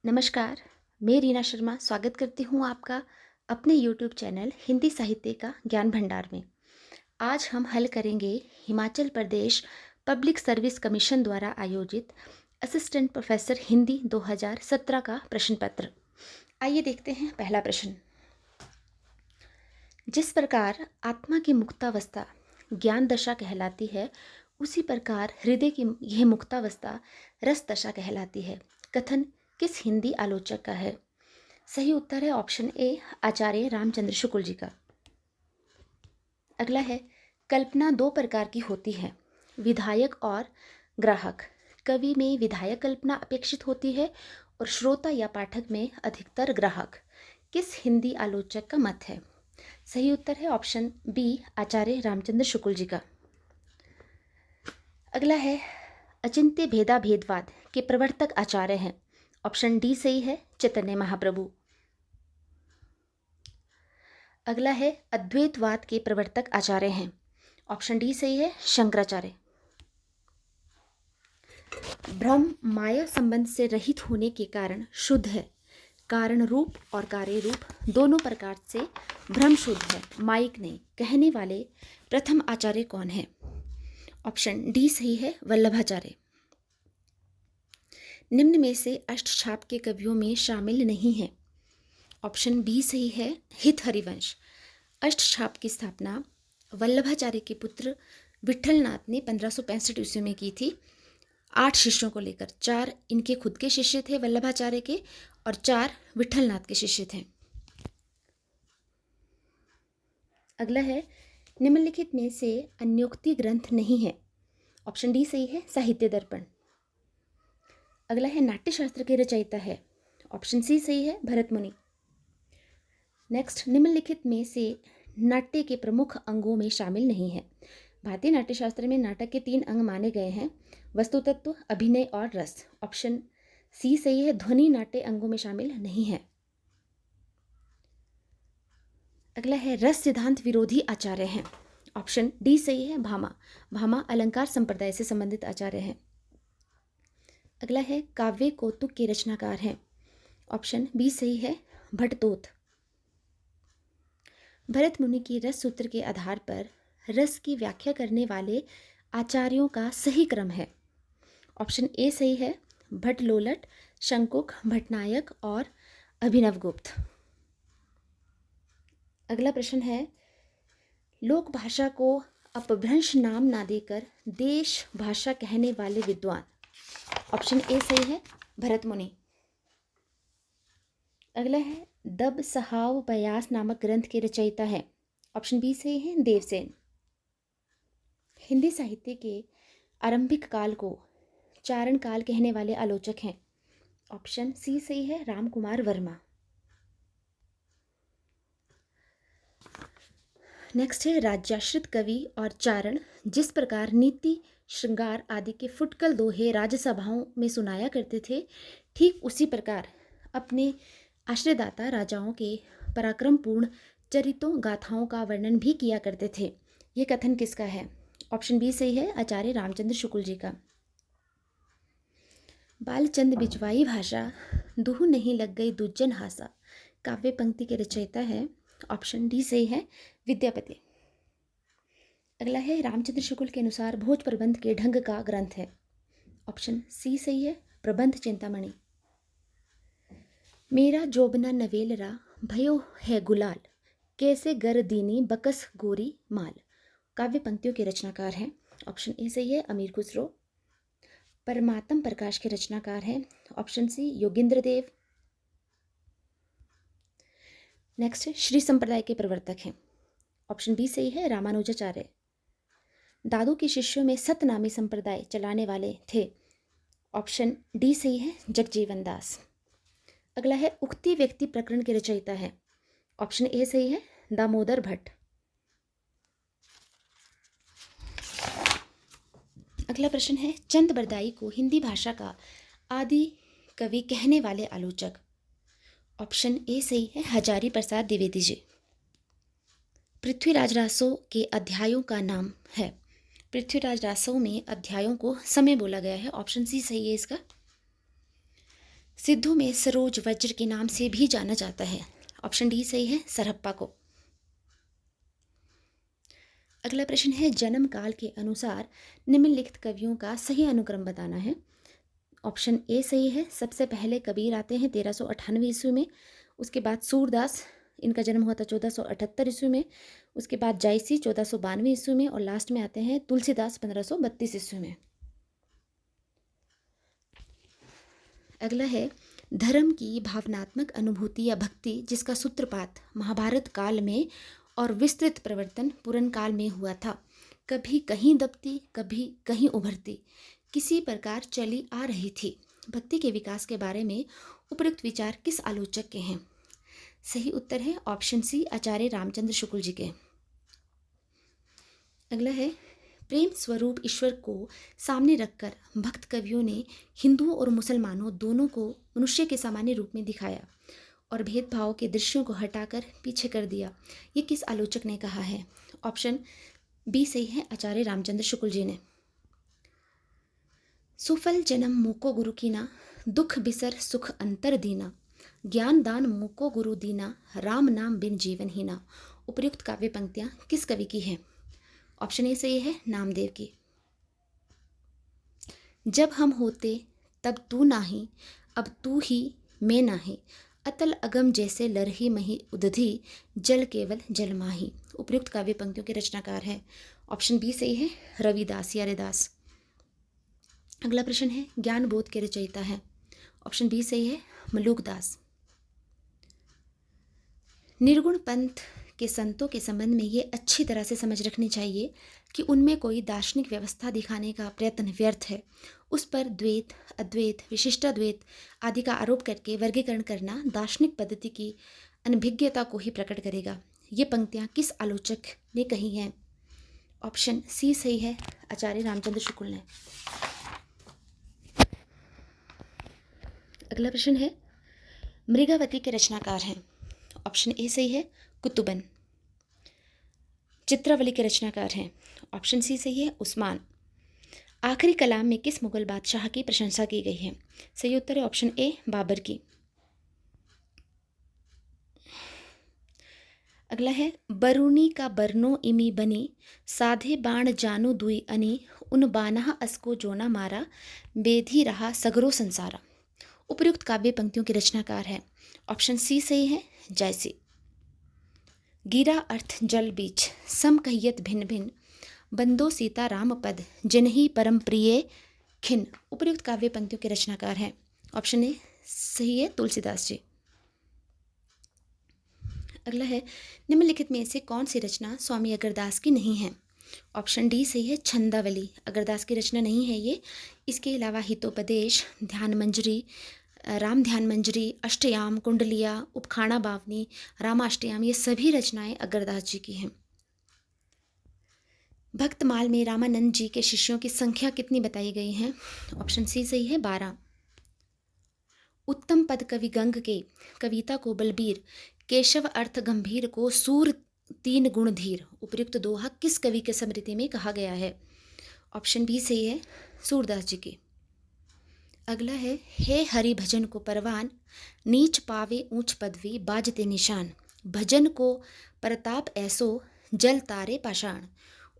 नमस्कार, मैं रीना शर्मा स्वागत करती हूँ आपका अपने यूट्यूब चैनल हिंदी साहित्य का ज्ञान भंडार में। आज हम हल करेंगे Himachal Pradesh public service commission द्वारा आयोजित असिस्टेंट प्रोफेसर हिंदी 2017 का प्रश्न पत्र। आइए देखते हैं पहला प्रश्न। जिस प्रकार आत्मा की मुक्तावस्था ज्ञान दशा कहलाती है, उसी प्रकार हृदय की यह मुक्तावस्था रस दशा कहलाती है। कथन किस हिंदी आलोचक का है? सही उत्तर है ऑप्शन ए, आचार्य रामचंद्र शुक्ल जी का। अगला है, कल्पना दो प्रकार की होती है, विधायक और ग्राहक। कवि में विधायक कल्पना अपेक्षित होती है और श्रोता या पाठक में अधिकतर ग्राहक। किस हिंदी आलोचक का मत है? सही उत्तर है ऑप्शन बी, आचार्य रामचंद्र शुक्ल जी का। अगला है, अचिंत्य भेदा भेदवाद के प्रवर्तक आचार्य हैं। ऑप्शन डी सही है, चैतन्य महाप्रभु। अगला है, अद्वैतवाद के प्रवर्तक आचार्य हैं। ऑप्शन डी सही है, शंकराचार्य। ब्रह्म माया संबंध से रहित होने के कारण शुद्ध है। कारण रूप और कार्य रूप दोनों प्रकार से ब्रह्म शुद्ध है, माइक नहीं। कहने वाले प्रथम आचार्य कौन है? ऑप्शन डी सही है, वल्लभाचार्य। निम्न में से अष्टछाप के कवियों में शामिल नहीं है। ऑप्शन बी सही है, हित हरिवंश। अष्टछाप की स्थापना वल्लभाचार्य के पुत्र विठलनाथ ने 1565 ईस्वी में की थी। 8 शिष्यों को लेकर। 4 इनके खुद के शिष्य थे वल्लभाचार्य के और 4 विठलनाथ के शिष्य थे। अगला है, निम्नलिखित में से अन्योक्ति ग्रंथ नहीं है। ऑप्शन डी सही है, साहित्य दर्पण। अगला है, नाट्यशास्त्र के रचयिता है। ऑप्शन सी सही है, भरत मुनि। नेक्स्ट, निम्नलिखित में से नाट्य के प्रमुख अंगों में शामिल नहीं है। भारतीय नाट्यशास्त्र में नाटक के 3 अंग माने गए हैं, वस्तु तत्व, अभिनय और रस। ऑप्शन सी सही है, ध्वनि नाट्य अंगों में शामिल नहीं है। अगला है, रस सिद्धांत विरोधी आचार्य हैं। ऑप्शन डी सही है, भामा। भामा अलंकार संप्रदाय से संबंधित आचार्य हैं। अगला है, काव्य कौतुक के रचनाकार हैं। ऑप्शन बी सही है, भट्टतोत। भरत मुनि की रस सूत्र के आधार पर रस की व्याख्या करने वाले आचार्यों का सही क्रम है। ऑप्शन ए सही है, भट्टलोलट, शंकुक, भट्टनायक और अभिनवगुप्त। अगला प्रश्न है, लोक भाषा को अपभ्रंश नाम ना देकर देश भाषा कहने वाले विद्वान। ऑप्शन ए सही है, भरत मुनि। अगला है, दब सहाव बयास नामक ग्रंथ के रचयिता है। ऑप्शन बी सही है, देवसेन। हिंदी साहित्य के आरंभिक काल को चारण काल कहने वाले आलोचक हैं। ऑप्शन सी सही है, राम कुमार वर्मा। नेक्स्ट है, राज्याश्रित कवि और चारण जिस प्रकार नीति, श्रृंगार आदि के फुटकल दोहे राजसभाओं में सुनाया करते थे, ठीक उसी प्रकार अपने आश्रयदाता राजाओं के पराक्रमपूर्ण चरितों गाथाओं का वर्णन भी किया करते थे। यह कथन किसका है? ऑप्शन बी सही है, आचार्य रामचंद्र शुक्ल जी का। बालचंद बिजवाई भाषा दुहु नहीं लग गई दुज्जन हासा काव्य पंक्ति के रचयिता है। ऑप्शन डी सही है, विद्यापति। अगला है, रामचंद्र शुक्ल के अनुसार भोज प्रबंध के ढंग का ग्रंथ है। ऑप्शन सी सही है, प्रबंध चिंतामणि। मेरा जोबना नवेलरा भयो है गुलाल कैसे गर दीनी बकस गोरी माल काव्य पंक्तियों के रचनाकार हैं। ऑप्शन ए सही है, अमीर खुसरो। परमात्म प्रकाश के रचनाकार हैं। ऑप्शन सी, योगेंद्र देव। नेक्स्ट, श्री संप्रदाय के प्रवर्तक हैं। ऑप्शन बी सही है, रामानुजाचार्य। दादू के शिष्यों में सतनामी संप्रदाय चलाने वाले थे। ऑप्शन डी सही है, जगजीवन दास। अगला है, उक्ति व्यक्ति प्रकरण के रचयिता है। ऑप्शन ए सही है, दामोदर भट्ट। अगला प्रश्न है, चंद बरदाई को हिंदी भाषा का आदि कवि कहने वाले आलोचक। ऑप्शन ए सही है, हजारी प्रसाद द्विवेदी जी। पृथ्वीराज रासो के अध्यायों का नाम है। पृथ्वीराज रासो में अध्यायों को समय बोला गया है। ऑप्शन सी सही है इसका। सिद्धों में सरोज वज्र के नाम से भी जाना जाता है। ऑप्शन डी सही है, सरहप्पा को। अगला प्रश्न है, जन्म काल के अनुसार निम्नलिखित कवियों का सही अनुक्रम बताना है। ऑप्शन ए सही है, सबसे पहले कबीर आते हैं 1398 ईस्वी में, उसके बाद सूरदास, इनका जन्म हुआ था 1478 ईस्वी में, उसके बाद जायसी 1492 ईस्वी में, और लास्ट में आते हैं तुलसीदास 1532 ईस्वी में। अगला है, धर्म की भावनात्मक अनुभूति या भक्ति जिसका सूत्रपात महाभारत काल में और विस्तृत प्रवर्तन पुराण काल में हुआ था, कभी कहीं दबती कभी कहीं उभरती किसी प्रकार चली आ रही थी। भक्ति के विकास के बारे में उपयुक्त विचार किस आलोचक के हैं? सही उत्तर है ऑप्शन सी, आचार्य रामचंद्र शुक्ल जी के। अगला है, प्रेम स्वरूप ईश्वर को सामने रखकर भक्त कवियों ने हिंदुओं और मुसलमानों दोनों को मनुष्य के सामान्य रूप में दिखाया और भेदभाव के दृश्यों को हटाकर पीछे कर दिया। ये किस आलोचक ने कहा है? ऑप्शन बी सही है, आचार्य रामचंद्र शुक्ल जी ने। सुफल जन्म मुको गुरु कीना, दुख बिसर सुख अंतर दीना, ज्ञान दान मुको गुरु दीना, राम नाम बिन जीवन हीना। उपयुक्त काव्य पंक्तियां किस कवि की हैं? ऑप्शन ए सही है, नामदेव की। जब हम होते तब तू नाही, अब तू ही मैं नाही, अतल अगम जैसे लरही मही उदधि, जल केवल जल माही। उपयुक्त काव्य पंक्तियों के रचनाकार हैं। ऑप्शन बी सही है, रविदास या रैदास। अगला प्रश्न है, ज्ञान बोध के रचयिता है। ऑप्शन बी सही है, मलूकदास। निर्गुण पंथ के संतों के संबंध में ये अच्छी तरह से समझ रखनी चाहिए कि उनमें कोई दार्शनिक व्यवस्था दिखाने का प्रयत्न व्यर्थ है। उस पर द्वैत, अद्वैत, विशिष्टाद्वैत आदि का आरोप करके वर्गीकरण करना दार्शनिक पद्धति की अनभिज्ञता को ही प्रकट करेगा। ये पंक्तियाँ किस आलोचक ने कही हैं? ऑप्शन सी सही है, आचार्य रामचंद्र शुक्ल ने। अगला प्रश्न है, मृगावती के रचनाकार हैं। ऑप्शन ए सही है, कुतुबन। चित्रावली के रचनाकार हैं। ऑप्शन सी सही है, उस्मान। आखिरी कलाम में किस मुगल बादशाह की प्रशंसा की गई है? सही उत्तर है ऑप्शन ए, बाबर की। अगला है, बरूनी का बरनो इमी बनी, साधे बाण जानू दुई अनी, उन बानहा असको जोना मारा, बेधी रहा सगरो संसारा। उपयुक्त काव्य पंक्तियों के रचनाकार है। ऑप्शन सी सही है, जायसी। गिरा अर्थ जल बीच, सम कहियत भिन्न भिन्न, बंदो सीता राम पद, जिन्ही परम प्रिय खिन। उपयुक्त काव्य पंक्तियों के रचनाकार हैं। ऑप्शन ए सही है, तुलसीदास जी। अगला है, निम्नलिखित में से कौन सी रचना स्वामी अगरदास की नहीं है? ऑप्शन डी सही है, छंदावली। अगरदास की रचना नहीं है ये। इसके अलावा हितोपदेश, ध्यान मंजरी, राम ध्यान मंजरी, अष्टयाम, कुंडलिया, उपखाणा बावनी, रामाष्टयाम, ये सभी रचनाएं अगरदास जी की हैं। भक्तमाल में रामानंद जी के शिष्यों की संख्या कितनी बताई गई है? ऑप्शन सी सही है, 12। उत्तम पद कवि गंग के कविता को बलबीर, केशव अर्थ गंभीर को सूर, तीन गुण धीर। उपयुक्त दोहा किस कवि के स्मृति में कहा गया है? ऑप्शन बी सही है, सूरदास जी की। अगला है, हे हरि भजन को परवान, नीच पावे ऊंच पदवी, बाजते निशान, भजन को प्रताप ऐसो, जल तारे पाषाण।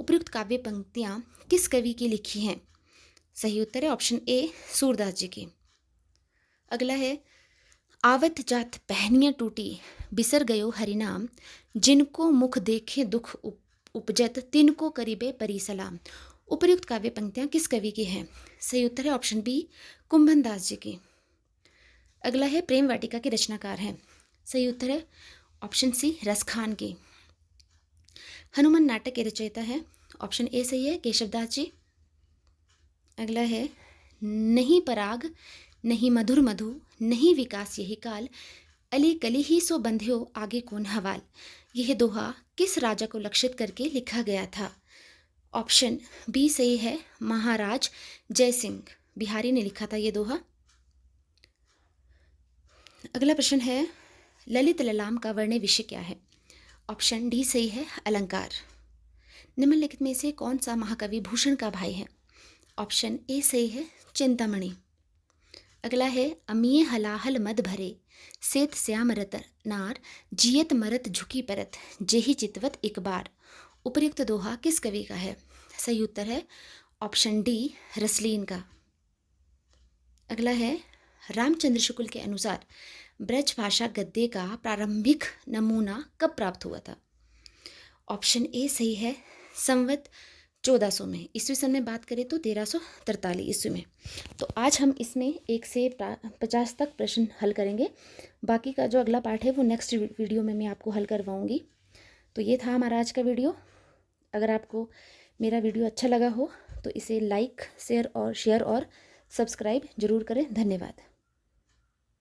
उपयुक्त काव्य पंक्तियां किस कवि की लिखी हैं? सही उत्तर है ऑप्शन ए, सूरदास जी की। अगला है, आवत जात पहनियाँ टूटी, बिसर गयो हरिनाम, जिनको मुख देखे दुख उपजत, तिनको करीबे परी सलाम। उपयुक्त काव्य पंक्तियां किस कवि की हैं? सही उत्तर है ऑप्शन बी, कुंभन दास जी की। अगला है, प्रेम वाटिका के रचनाकार हैं। सही उत्तर है ऑप्शन सी, रसखान की। हनुमान नाटक के रचयिता है। ऑप्शन ए सही है, केशवदास जी। अगला है, नहीं पराग नहीं मधुर मधु, नहीं विकास यही काल, अली कली ही सो बंध्यो आगे कौन हवाल। यह दोहा किस राजा को लक्षित करके लिखा गया था? ऑप्शन बी सही है, महाराज जयसिंह बिहारी ने लिखा था ये दोहा। अगला प्रश्न है, ललित ललाम का वर्ण्य विषय क्या है? ऑप्शन डी सही है, अलंकार। निम्नलिखित में से कौन सा महाकवि भूषण का भाई है? ऑप्शन ए सही है, चिंतामणि। अगला है अमिये हलाहल मद भरे, सेत श्याम रत नार, जियत मरत झुकी परत, जेहि चितवत एक बार। उपर्युक्त दोहा किस कवि का है? सही उत्तर है ऑप्शन डी, रसलीन का। अगला है रामचंद्र शुक्ल के अनुसार ब्रज भाषा गद्य का प्रारंभिक नमूना कब प्राप्त हुआ था? ऑप्शन ए सही है संवत 1400 में। ईस्वी सन में बात करें तो 1343 ईस्वी में। तो आज हम इसमें 1 से 50 तक प्रश्न हल करेंगे। बाकी का जो अगला पार्ट है वो नेक्स्ट वीडियो में मैं आपको हल करवाऊंगी। तो ये था हमारा आज का वीडियो। अगर आपको मेरा वीडियो अच्छा लगा हो तो इसे लाइक शेयर और सब्सक्राइब जरूर करें। धन्यवाद।